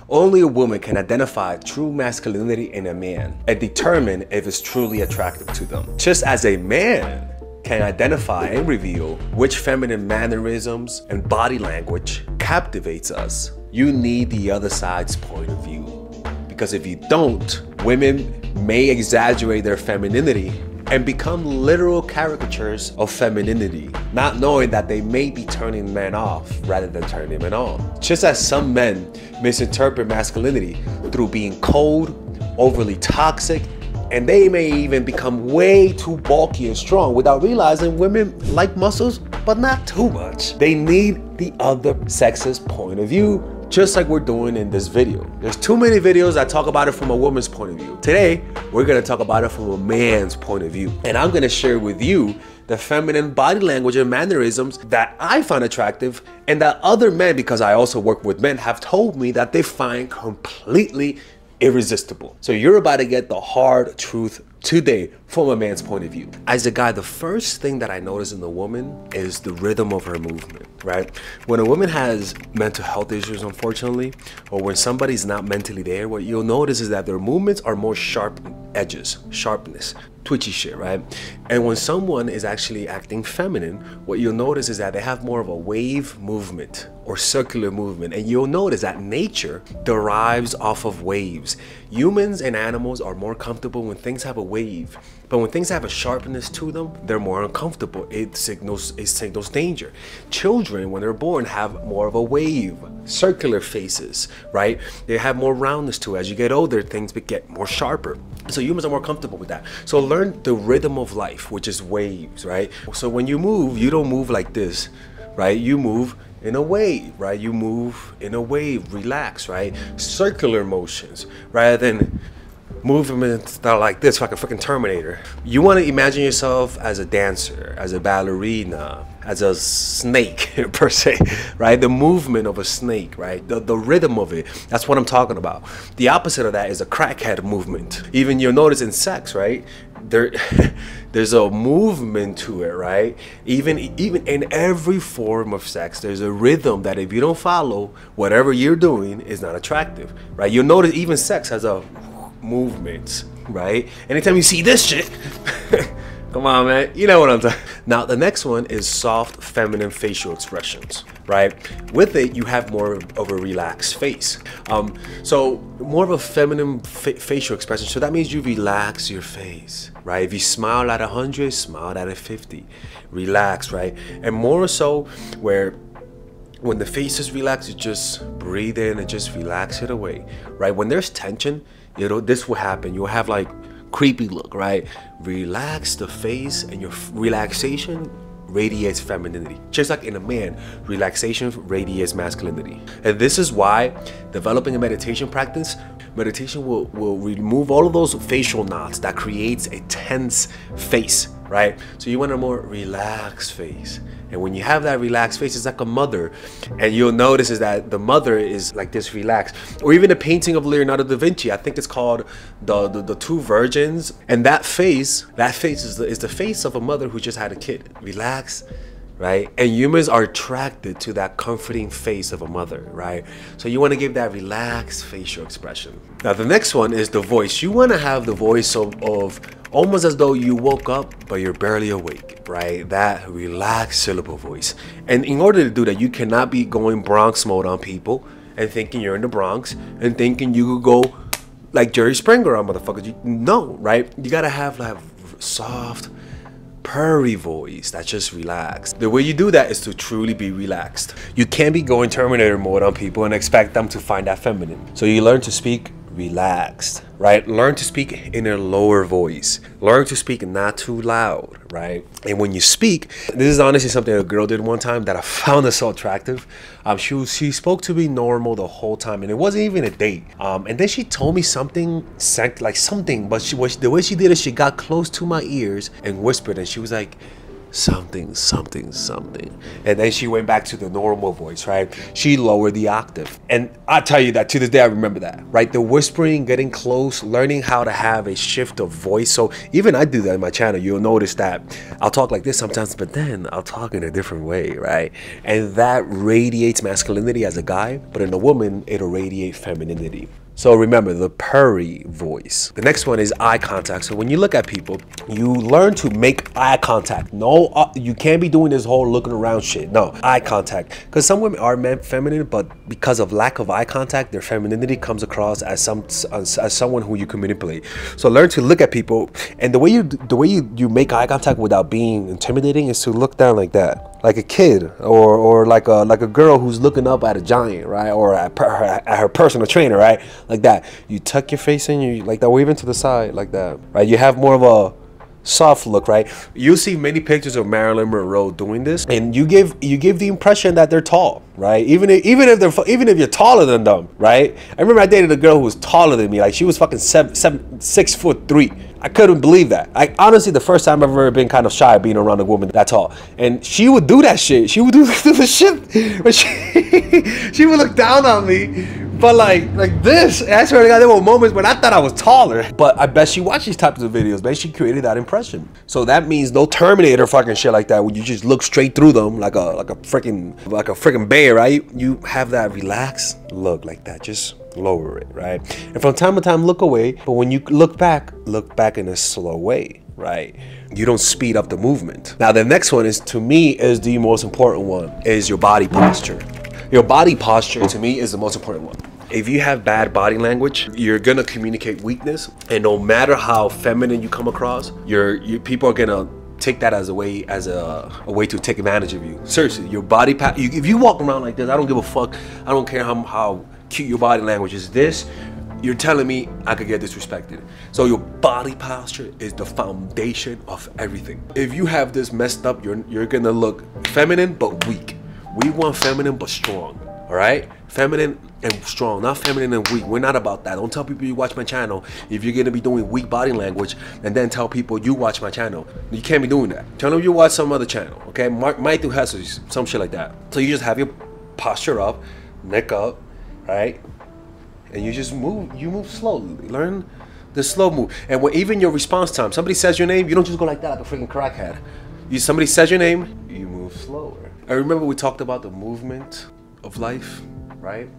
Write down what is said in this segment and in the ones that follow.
Only a woman can identify true masculinity in a man and determine if it's truly attractive to them. Just as a man can identify and reveal which feminine mannerisms and body language captivates us, you need the other side's point of view. Because if you don't, women may exaggerate their femininity and become literal caricatures of femininity, not knowing that they may be turning men off rather than turning men on. Just as some men misinterpret masculinity through being cold, overly toxic, and they may even become way too bulky and strong without realizing women like muscles, but not too much. They need the other sex's point of view, just like we're doing in this video. There's too many videos that talk about it from a woman's point of view. Today, we're gonna talk about it from a man's point of view. And I'm gonna share with you the feminine body language and mannerisms that I find attractive and that other men, because I also work with men, have told me that they find completely irresistible. So you're about to get the hard truth today from a man's point of view. As a guy, the first thing that I notice in the woman is the rhythm of her movement, right? When a woman has mental health issues, unfortunately, or when somebody's not mentally there, what you'll notice is that their movements are more sharp edges, sharpness, twitchy shit, right? And when someone is actually acting feminine, what you'll notice is that they have more of a wave movement or circular movement. And you'll notice that nature derives off of waves. Humans and animals are more comfortable when things have a wave. But when things have a sharpness to them, they're more uncomfortable. It signals danger. Children, when they're born, have more of a wave, circular faces, right? They have more roundness to it. As you get older, things get more sharper. So humans are more comfortable with that. So learn the rhythm of life, which is waves, right? So when you move, you don't move like this, right? You move in a wave, right? You move in a wave, relax, right? Circular motions rather than movements that are like this, like a freaking Terminator. You want to imagine yourself as a dancer, as a ballerina, as a snake per se, right? The movement of a snake, right? The rhythm of it. That's what I'm talking about. The opposite of that is a crackhead movement. Even you'll notice in sex, right? There's a movement to it, right? Even in every form of sex, there's a rhythm that if you don't follow, whatever you're doing is not attractive, right? You'll notice even sex has a movement, right? Anytime you see this shit, come on, man, you know what I'm talking. Now, the next one is soft feminine facial expressions, right? With it, you have more of a relaxed face. So more of a feminine facial expression. So that means you relax your face, right? If you smile at 100, smile at 50, relax, right? And more so where when the face is relaxed, you just breathe in and just relax it away, right? When there's tension, you know, this will happen. You'll have like creepy look, right? Relax the face, and your relaxation radiates femininity. Just like in a man, relaxation radiates masculinity. And this is why developing a meditation practice, meditation will remove all of those facial knots that creates a tense face, right? So you want a more relaxed face. And when you have that relaxed face, it's like a mother. And you'll notice is that the mother is like this relaxed. Or even a painting of Leonardo da Vinci, I think it's called the Two Virgins. And that face is the face of a mother who just had a kid. Relaxed, right? And humans are attracted to that comforting face of a mother, right? So you want to give that relaxed facial expression. Now the next one is the voice. You want to have the voice of almost as though you woke up but you're barely awake, right? That relaxed syllable voice. And in order to do that, you cannot be going Bronx mode on people and thinking you're in the Bronx and thinking you could go like Jerry Springer on motherfuckers. No, right? You gotta have like soft, purry voice that's just relaxed. The way you do that is to truly be relaxed. You can't be going Terminator mode on people and expect them to find that feminine. So you learn to speak relaxed, right? Learn to speak in a lower voice. Learn to speak not too loud, right? And when you speak, this is honestly something a girl did one time that I found so attractive. She spoke to me normal the whole time, and it wasn't even a date. And then she told me something, but the way she did it, she got close to my ears and whispered, and she was like, something, something, something. And then she went back to the normal voice, right? She lowered the octave. And I tell you that to this day, I remember that, right? The whispering, getting close, learning how to have a shift of voice. So even I do that in my channel. You'll notice that I'll talk like this sometimes, but then I'll talk in a different way, right? And that radiates masculinity as a guy, but in a woman, it'll radiate femininity. So remember the purry voice. The next one is eye contact. So when you look at people, you learn to make eye contact. No, you can't be doing this whole looking around shit. No, eye contact. Because some women are feminine, but because of lack of eye contact, their femininity comes across as someone who you can manipulate. So learn to look at people, and the way you make eye contact without being intimidating is to look down like that, like a kid, or like a girl who's looking up at a giant, right? Or at her personal trainer, right? Like that. You tuck your face in, you like that, waving to the side like that, right? You have more of a soft look, right? You see many pictures of Marilyn Monroe doing this, and you give the impression that they're tall, right? Even if you're taller than them, right? I remember I dated a girl who was taller than me, like she was fucking 6'3". I couldn't believe that. Honestly, the first time I've ever been kind of shy being around a woman that tall, and she would do that shit. She would do the shit, but she would look down on me. But like this, I swear to God, there were moments when I thought I was taller. But I bet she watched these types of videos, man. She created that impression. So that means no Terminator fucking shit like that, when you just look straight through them like a freaking bear, right? You have that relaxed look like that. Just lower it, right? And from time to time, look away. But when you look back in a slow way, right? You don't speed up the movement. Now the next one is, to me, is the most important one, is your body posture. Your body posture, to me, is the most important one. If you have bad body language, you're gonna communicate weakness, and no matter how feminine you come across, people are gonna take that as a way to take advantage of you. Seriously, your body if you walk around like this, I don't give a fuck. I don't care how cute your body language is. This, you're telling me I could get disrespected. So your body posture is the foundation of everything. If you have this messed up, you're gonna look feminine but weak. We want feminine but strong, all right? Feminine and strong, not feminine and weak. We're not about that. Don't tell people you watch my channel if you're gonna be doing weak body language, and then tell people you watch my channel. You can't be doing that. Tell them you watch some other channel, okay? Might do has some shit like that. So you just have your posture up, neck up, right? And you just move. You move slowly. Learn the slow move. And even your response time, somebody says your name, you don't just go like that like a freaking crackhead. Somebody says your name, you move slower. I remember we talked about the movement of life, right?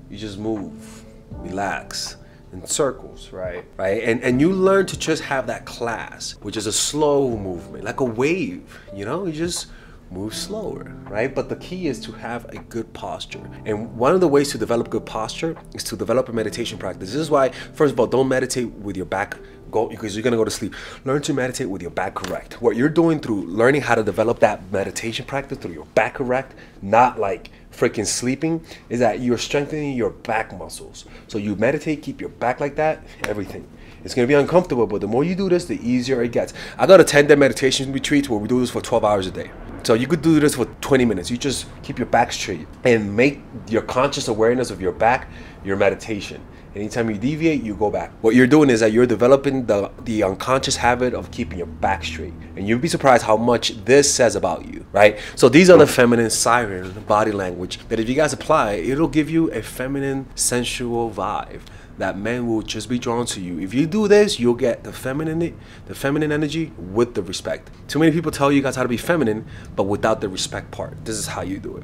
You just move, relax, in circles, right? And you learn to just have that class, which is a slow movement, like a wave, you know? You just move slower, right? But the key is to have a good posture. And one of the ways to develop good posture is to develop a meditation practice. This is why, first of all, don't meditate with your back because you're gonna go to sleep. Learn to meditate with your back correct. What you're doing through learning how to develop that meditation practice through your back correct, not like freaking sleeping, is that you're strengthening your back muscles. So you meditate, keep your back like that, everything. It's gonna be uncomfortable, but the more you do this, the easier it gets. I got a 10-day meditation retreat where we do this for 12 hours a day. So you could do this for 20 minutes. You just keep your back straight and make your conscious awareness of your back your meditation. Anytime you deviate, you go back. What you're doing is that you're developing the unconscious habit of keeping your back straight. And you'll be surprised how much this says about you, right? So these are the feminine siren body language that if you guys apply, it'll give you a feminine, sensual vibe that men will just be drawn to you. If you do this, you'll get the feminine energy with the respect. Too many people tell you guys how to be feminine, but without the respect part. This is how you do it.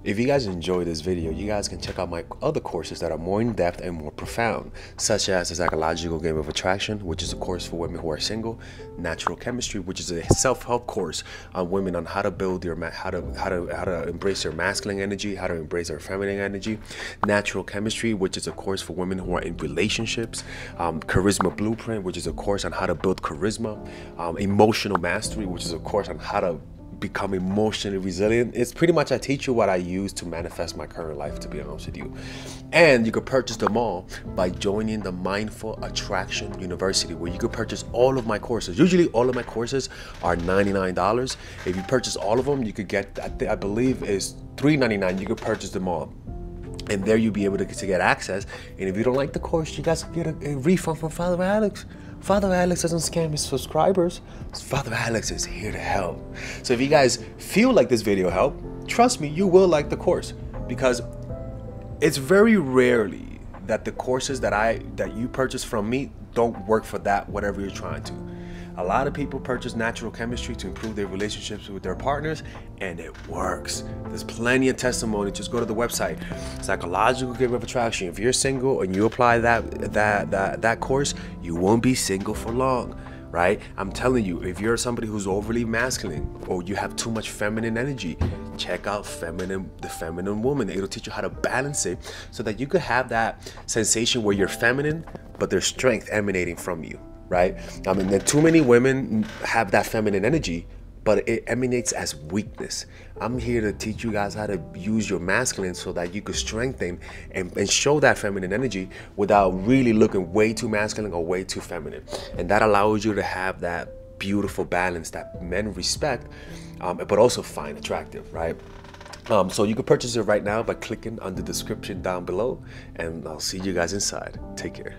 If you guys enjoyed this video, you guys can check out my other courses that are more in-depth and more profound, such as the Psychological Game of Attraction, which is a course for women who are single, Natural Chemistry, which is a self-help course on women on how to build how to embrace their masculine energy, how to embrace their feminine energy, Natural Chemistry, which is a course for women who are in relationships, Charisma Blueprint, which is a course on how to build charisma, Emotional Mastery, which is a course on how to become emotionally resilient. It's pretty much, I teach you what I use to manifest my current life, to be honest with you. And you could purchase them all by joining the Mindful Attraction University, where you could purchase all of my courses. Usually all of my courses are $99. If you purchase all of them, you could get, I believe is $3.99. You could purchase them all. And there you'll be able to get access. And if you don't like the course, you guys can get a refund from Father Alex. Father Alex doesn't scam his subscribers. Father Alex is here to help. So if you guys feel like this video helped, trust me, you will like the course, because it's very rarely that the courses that you purchase from me don't work for that, whatever you're trying to. A lot of people purchase natural chemistry to improve their relationships with their partners, and it works. There's plenty of testimony. Just go to the website, Psychological Game of Attraction. If you're single and you apply that course, you won't be single for long, right? I'm telling you, if you're somebody who's overly masculine or you have too much feminine energy, check out the feminine woman. It'll teach you how to balance it so that you could have that sensation where you're feminine, but there's strength emanating from you. Right? I mean, too many women have that feminine energy, but it emanates as weakness. I'm here to teach you guys how to use your masculine so that you could strengthen and show that feminine energy without really looking way too masculine or way too feminine. And that allows you to have that beautiful balance that men respect, but also find attractive, right? So you can purchase it right now by clicking on the description down below, and I'll see you guys inside. Take care.